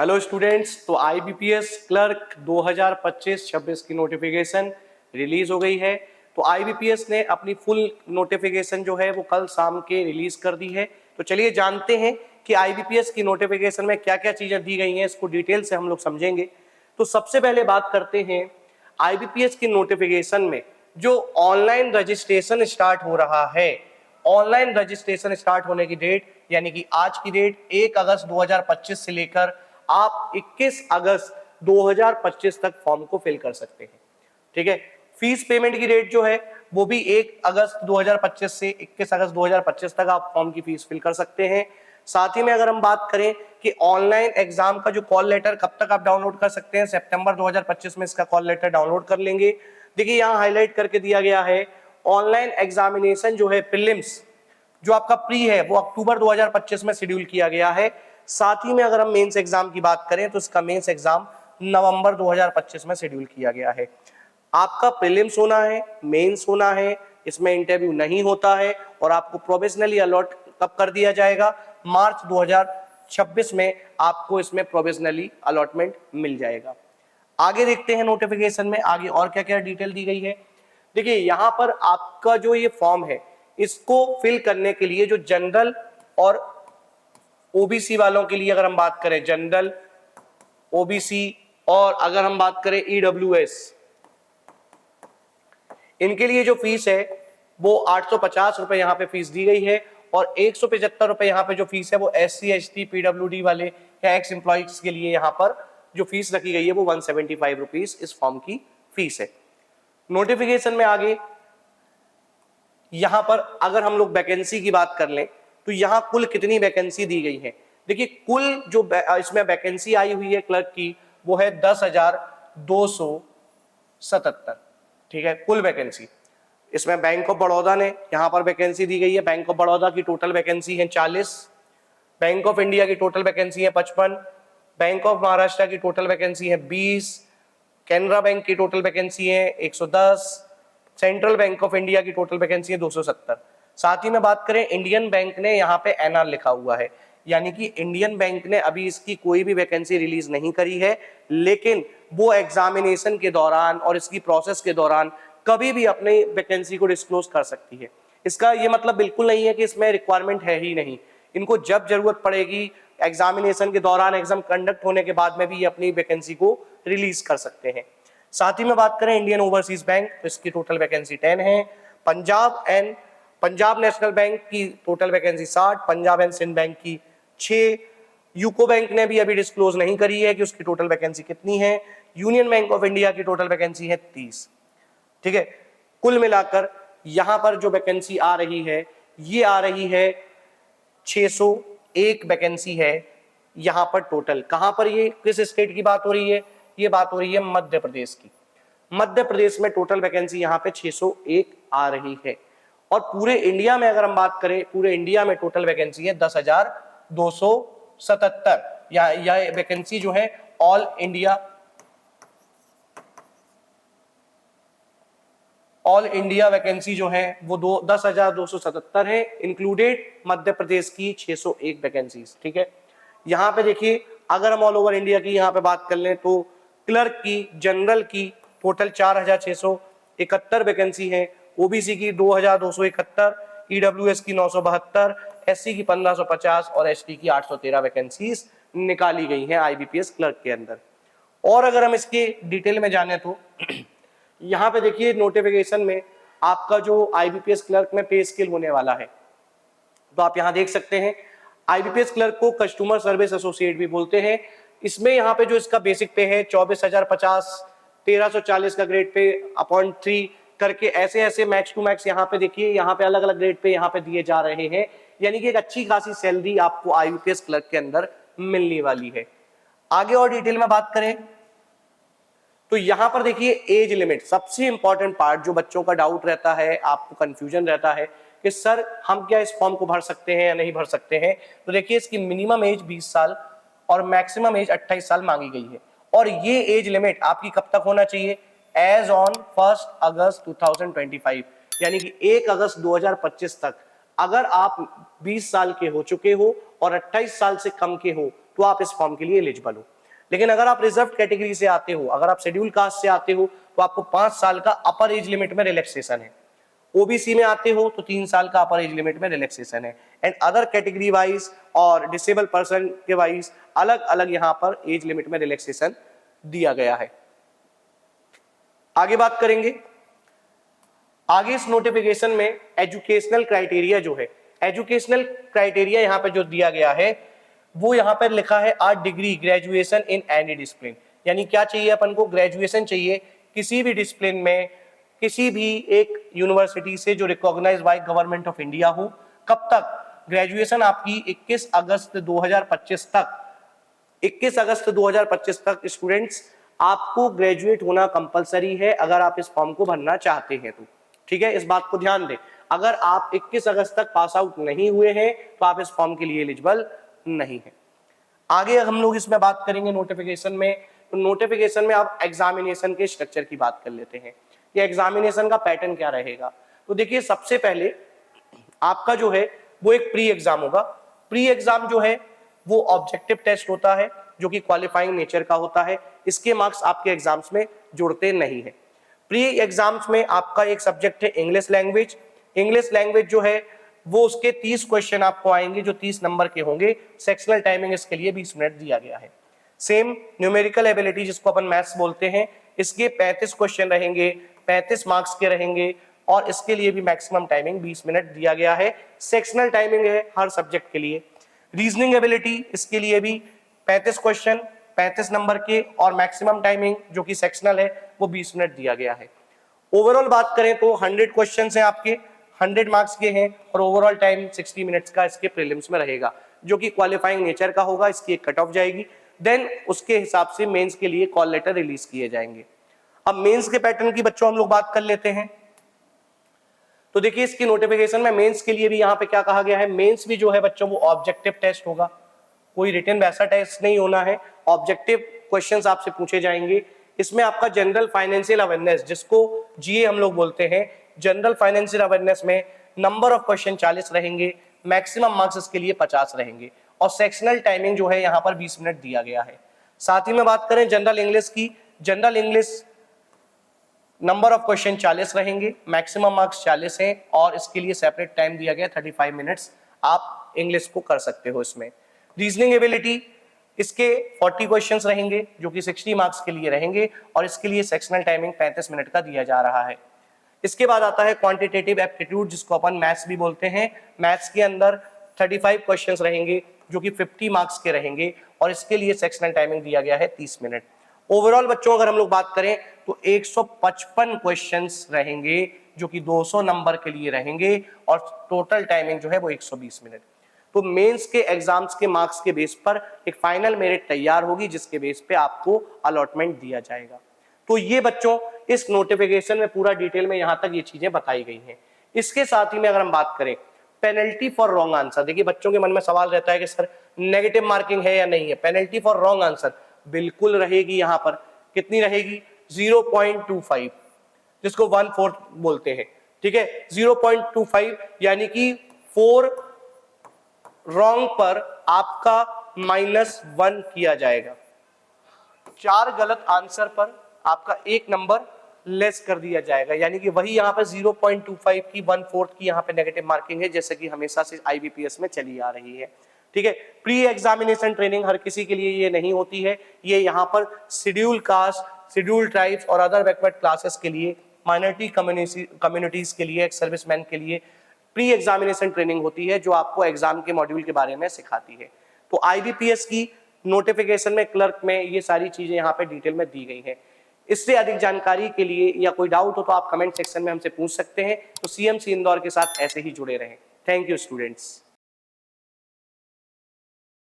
Hello students, तो IBPS clerk 2025-26 की notification release हो गई है। तो आईबीपीएस ने अपनी फुल नोटिफिकेशन जो है वो कल शाम के रिलीज कर दी है। तो चलिए जानते हैं कि आईबीपीएस की नोटिफिकेशन में क्या क्या चीजें दी गई हैं, इसको डिटेल से हम लोग समझेंगे। तो सबसे पहले बात करते हैं आईबीपीएस की नोटिफिकेशन में जो ऑनलाइन रजिस्ट्रेशन स्टार्ट हो रहा है। ऑनलाइन रजिस्ट्रेशन स्टार्ट होने की डेट यानी कि आज की डेट 1 अगस्त 2025 से लेकर आप 21 अगस्त 2025 तक फॉर्म को फिल कर सकते हैं। ठीक है। फीस पेमेंट की डेट जो है वो भी 1 अगस्त 2025 से 21 अगस्त 2025 तक आप फॉर्म की फीस फिल कर सकते हैं। साथ ही में अगर हम बात करें कि ऑनलाइन एग्जाम का जो कॉल लेटर कब तक आप डाउनलोड कर सकते हैं, सितंबर 2025 में इसका कॉल लेटर डाउनलोड कर लेंगे। देखिए यहां हाईलाइट करके दिया गया है ऑनलाइन एग्जामिनेशन जो है प्रीलिम्स जो आपका प्री है वो अक्टूबर 2025 में शेड्यूल किया गया है। साथ ही में अगर हम मेंस एग्जाम की बात करें तो इसका मेंस एग्जाम नवंबर 2025 में शेड्यूल किया गया है। आपका प्रीलिम्स होना है, मेंस होना है, इसमें इंटरव्यू नहीं होता है और आपको प्रोविजनली अलॉट कब कर दिया जाएगा, मार्च 2026 में आपको इसमें प्रोविजनली अलॉटमेंट मिल जाएगा। आगे देखते हैं नोटिफिकेशन में आगे और क्या क्या डिटेल दी गई है। देखिए यहां पर आपका जो ये फॉर्म है इसको फिल करने के लिए जो जनरल और ओबीसी वालों के लिए अगर हम बात करें, जनरल, ओबीसी और अगर हम बात करें ईडब्ल्यूएस, इनके लिए जो फीस है वो 850 रुपए यहाँ पे फीस दी गई है और 175 रुपए यहाँ पे जो फीस है वो SC ST PWD वाले या एक्स एम्प्लॉइज के लिए यहाँ पर जो फीस रखी गई है वो 175 रुपीज इस फॉर्म की फीस है। नोटिफिकेशन में आगे यहां पर अगर हम लोग वैकेंसी की बात कर लें तो यहां कुल कितनी वैकेंसी दी गई है। देखिए कुल जो इसमें वैकेंसी आई हुई है क्लर्क की वो है 10,277। ठीक है, कुल वैकेंसी। इसमें बैंक ऑफ बड़ौदा ने यहां पर वैकेंसी दी गई है। बैंक ऑफ बड़ौदा की टोटल वैकेंसी है 40, बैंक ऑफ इंडिया की टोटल वैकेंसी है 55, बैंक ऑफ महाराष्ट्र की टोटल वैकेंसी है 20, कैनरा बैंक की टोटल वैकेंसी है 110, सेंट्रल बैंक ऑफ इंडिया की टोटल वैकेंसी है 270। साथ ही में बात करें इंडियन बैंक ने यहाँ पे एनआर लिखा हुआ है, यानी कि इंडियन बैंक ने अभी इसकी कोई भी वैकेंसी रिलीज नहीं करी है, लेकिन वो एग्जामिनेशन के दौरान और इसकी प्रोसेस के दौरान कभी भी अपनी वैकेंसी को डिस्क्लोज कर सकती है। इसका ये मतलब बिल्कुल नहीं है कि इसमें रिक्वायरमेंट है ही नहीं, इनको जब जरूरत पड़ेगी एग्जामिनेशन के दौरान, एग्जाम कंडक्ट होने के बाद में भी ये अपनी वैकेंसी को रिलीज कर सकते हैं। साथ ही में बात करें इंडियन ओवरसीज बैंक तो इसकी टोटल वैकेंसी 10 है। पंजाब नेशनल बैंक की total vacancy 60, Punjab and Sindh bank की 6, यूको बैंक ने भी अभी डिस्क्लोज नहीं करी है कि उसकी टोटल वैकेंसी कितनी है। यूनियन बैंक ऑफ इंडिया की टोटल वैकेंसी है 30। ठीक है, कुल मिलाकर यहां पर जो वैकेंसी आ रही है ये आ रही है 601 वैकेंसी है यहां पर टोटल। कहां पर, ये किस स्टेट की बात हो रही है, ये बात हो रही है मध्य प्रदेश की। मध्य प्रदेश में टोटल वैकेंसी यहां पे 601 आ रही है और पूरे इंडिया में अगर हम बात करें, पूरे इंडिया में टोटल वैकेंसी है 10,277। यह वैकेंसी जो है ऑल इंडिया वैकेंसी जो है वो 10,277 है, इंक्लूडेड मध्य प्रदेश की 601 वैकेंसीज। ठीक है, यहां पे देखिए अगर हम ऑल ओवर इंडिया की यहां पे बात कर लें तो क्लर्क की, जनरल की टोटल 4,671 वैकेंसी है, ओबीसी की 2,271, ईडब्ल्यूएस की 972, एससी की 1,550 और एसटी की 813 वैकेंसीज निकाली गई हैं आईबीपीएस क्लर्क के अंदर। और अगर हम इसके डिटेल में जाने तो यहाँ पे देखिए नोटिफिकेशन में आपका जो आईबीपीएस क्लर्क में पे स्केल होने वाला है तो आप यहाँ देख सकते हैं आईबीपीएस क्लर्क को कस्टमर सर्विस एसोसिएट भी बोलते हैं। इसमें यहाँ पे जो इसका बेसिक पे है 24,050, 1,340 का ग्रेड पे अपॉइंट 3 करके ऐसे ऐसे मैक्स टू मैक्स यहाँ पे देखिए यहाँ पे अलग अलग ग्रेड पे यहाँ पे दिए जा रहे हैं, यानी कि एक अच्छी खासी सैलरी आपको आईबीपीएस क्लर्क के अंदर मिलने वाली है। आगे और डिटेल में बात करें तो यहां पर देखिए एज लिमिट, सबसे इंपॉर्टेंट पार्ट जो बच्चों का डाउट रहता है, आपको कंफ्यूजन रहता है कि सर हम क्या इस फॉर्म को भर सकते हैं या नहीं भर सकते हैं, तो देखिए इसकी मिनिमम एज 20 साल और मैक्सिमम एज 28 साल मांगी गई है। और ये एज लिमिट आपकी कब तक होना चाहिए, एज ऑन 1 अगस्त 2025, यानी कि 1 अगस्त 2025 तक अगर आप 20 साल के हो चुके हो और 28 साल से कम के हो तो तो आप इस फॉर्म के लिए एलिजिबल हो। लेकिन अगर आप रिजर्व कैटेगरी से आते हो, अगर आप शेड्यूल कास्ट से आते हो, तो आपको 5 साल का अपर एज लिमिट में रिलैक्सेशन है। ओबीसी में आते हो तो 3 साल का अपर एज लिमिट में रिलैक्सेशन है। एंड अदर कैटेगरी वाइज और डिसेबल पर्सन के वाइज अलग अलग यहाँ पर एज लिमिट में रिलैक्सेशन दिया गया है। आगे बात करेंगे। आगे इस नोटिफिकेशन में एजुकेशनल क्राइटेरिया जो है, एजुकेशनल क्राइटेरिया यहाँ पे जो दिया गया है वो यहाँ पर लिखा है a degree graduation in any discipline. यानी क्या चाहिए अपन को, ग्रेजुएशन चाहिए किसी भी डिसिप्लिन में, किसी भी एक यूनिवर्सिटी से जो recognised by government of India हो। कब तक, ग्रेजुएशन आपकी 21 अगस्त 2025 तक, 21 अगस्त 2025 तक स्टूडेंट्स आपको ग्रेजुएट होना कंपलसरी है अगर आप इस फॉर्म को भरना चाहते हैं तो। ठीक है, इस बात को ध्यान दें। अगर आप 21 अगस्त तक पास आउट नहीं हुए हैं तो आप इस फॉर्म के लिए एलिजिबल नहीं है। आगे हम लोग इसमें बात करेंगे नोटिफिकेशन में। तो नोटिफिकेशन में आप एग्जामिनेशन के स्ट्रक्चर की बात कर लेते हैं। ये एग्जामिनेशन का पैटर्न क्या रहेगा। तो देखिए, सबसे पहले आपका जो है वो एक प्री एग्जाम होगा। प्री एग्जाम जो है वो ऑब्जेक्टिव टेस्ट होता है जो कि क्वालिफाइंग नेचर का होता है। इसके मार्क्स आपके एग्जाम्स में जुड़ते नहीं है। प्री एग्जाम्स में आपका एक सब्जेक्ट है इंग्लिश लैंग्वेज। इंग्लिश लैंग्वेज जो है वो उसके 30 क्वेश्चन आपको आएंगे जो 30 नंबर के होंगे। सेक्शनल टाइमिंग इसके लिए 20 मिनट दिया गया है। सेम न्यूमेरिकल एबिलिटी जिसको अपन मैथ्स बोलते हैं, इसके 35 क्वेश्चन रहेंगे, 35 मार्क्स के रहेंगे और इसके लिए भी मैक्सिमम टाइमिंग 20 मिनट दिया गया है। सेक्शनल टाइमिंग है हर सब्जेक्ट के लिए। रीजनिंग एबिलिटी, इसके लिए भी 35 क्वेश्चन 35 नंबर के और मैक्सिमम टाइमिंग जो कि सेक्शनल है वो 20 मिनट दिया गया है। ओवरऑल बात करें तो 100 क्वेश्चंस हैं आपके, 100 मार्क्स के हैं और ओवरऑल टाइम 60 मिनट्स का इसके प्रीलिम्स में रहेगा जो कि क्वालिफाइंग नेचर का होगा। इसकी एक कट ऑफ जाएगी, देन उसके हिसाब से मेंस के लिए कॉल लेटर रिलीज किए जाएंगे। अब मेंस के पैटर्न की बच्चों हम लोग बात कर लेते हैं। तो देखिए, इसकी नोटिफिकेशन में मेंस के लिए भी यहाँ पे क्या कहा गया है, मेंस भी जो है बच्चों वो ऑब्जेक्टिव टेस्ट होगा, कोई रिटन वैसा टेस्ट नहीं होना है। ऑब्जेक्टिव क्वेश्चंस आपसे पूछे जाएंगे। इसमें आपका जनरल फाइनेंशियल अवेयरनेस, जिसको जीए हम लोग बोलते हैं, जनरल फाइनेंशियल अवेयरनेस में नंबर ऑफ क्वेश्चन 40 रहेंगे, मैक्सिमम मार्क्स इसके लिए 50 रहेंगे और सेक्शनल टाइमिंग जो है यहाँ पर 20 मिनट दिया गया है। साथ ही में बात करें जनरल इंग्लिश की, general English number of question 40 रहेंगे, मैक्सिमम मार्क्स 40 हैं और इसके लिए सेपरेट टाइम दिया गया 35 मिनट्स आप इंग्लिश को कर सकते हो इसमें। रीजनिंग एबिलिटी, इसके 40 क्वेश्चंस रहेंगे जो कि 60 मार्क्स के लिए रहेंगे और इसके लिए सेक्शनल टाइमिंग 35 मिनट का दिया जा रहा है। इसके बाद आता है क्वांटिटेटिव एप्टीट्यूड जिसको अपन मैथ्स भी बोलते हैं। मैथ्स के अंदर 35 क्वेश्चंस रहेंगे जो कि 50 मार्क्स के रहेंगे और इसके लिए सेक्शनल टाइमिंग दिया गया है 30 मिनट। ओवरऑल बच्चों अगर हम लोग बात करें तो 155 क्वेश्चंस रहेंगे जो कि 200 नंबर के लिए रहेंगे और टोटल टाइमिंग जो है वो 120 मिनट। तो मेंस के एग्जाम्स के मार्क्स के बेस पर एक फाइनल मेरिट तैयार होगी जिसके बेस पे आपको अलॉटमेंट दिया जाएगा। तो ये बच्चों इस नोटिफिकेशन में पूरा डिटेल में यहाँ तक ये चीजें बताई गई हैं। इसके साथ ही में अगर हम बात करें पेनल्टी फॉर रॉन्ग आंसर, देखिए बच्चों के मन में सवाल रहता है कि सर नेगेटिव मार्किंग है या नहीं है। पेनल्टी फॉर रॉन्ग आंसर बिल्कुल रहेगी। यहाँ पर कितनी रहेगी, 0.25 जिसको 1/4 बोलते हैं। ठीक है, 0.25 यानी कि 4 रॉन्ग पर आपका -1 किया जाएगा। 4 गलत आंसर पर आपका 1 नंबर लेस कर दिया जाएगा। यानी कि वही यहाँ पे 0.25 की 1/4 की यहाँ पे नेगेटिव मार्किंग है जैसे कि हमेशा से आईबीपीएस में चली आ रही है। ठीक है, प्री एग्जामिनेशन ट्रेनिंग हर किसी के लिए ये नहीं होती है। ये यहाँ पर शेड्यूल कास्ट, शेड्यूल ट्राइब्स और अदर बैकवर्ड क्लासेस के लिए, माइनॉरिटी कम्युनिटीज के लिए, एक्स सर्विसमैन के लिए प्री एग्जामिनेशन ट्रेनिंग होती है जो आपको एग्जाम के मॉड्यूल के बारे में सिखाती है। तो आईबीपीएस की नोटिफिकेशन में क्लर्क में ये सारी चीजें यहाँ पे डिटेल में दी गई हैं। इससे अधिक जानकारी के लिए या कोई डाउट हो तो आप कमेंट सेक्शन में हमसे पूछ सकते हैं। तो सीएमसी इंदौर के साथ ऐसे ही जुड़े रहें। Thank you students.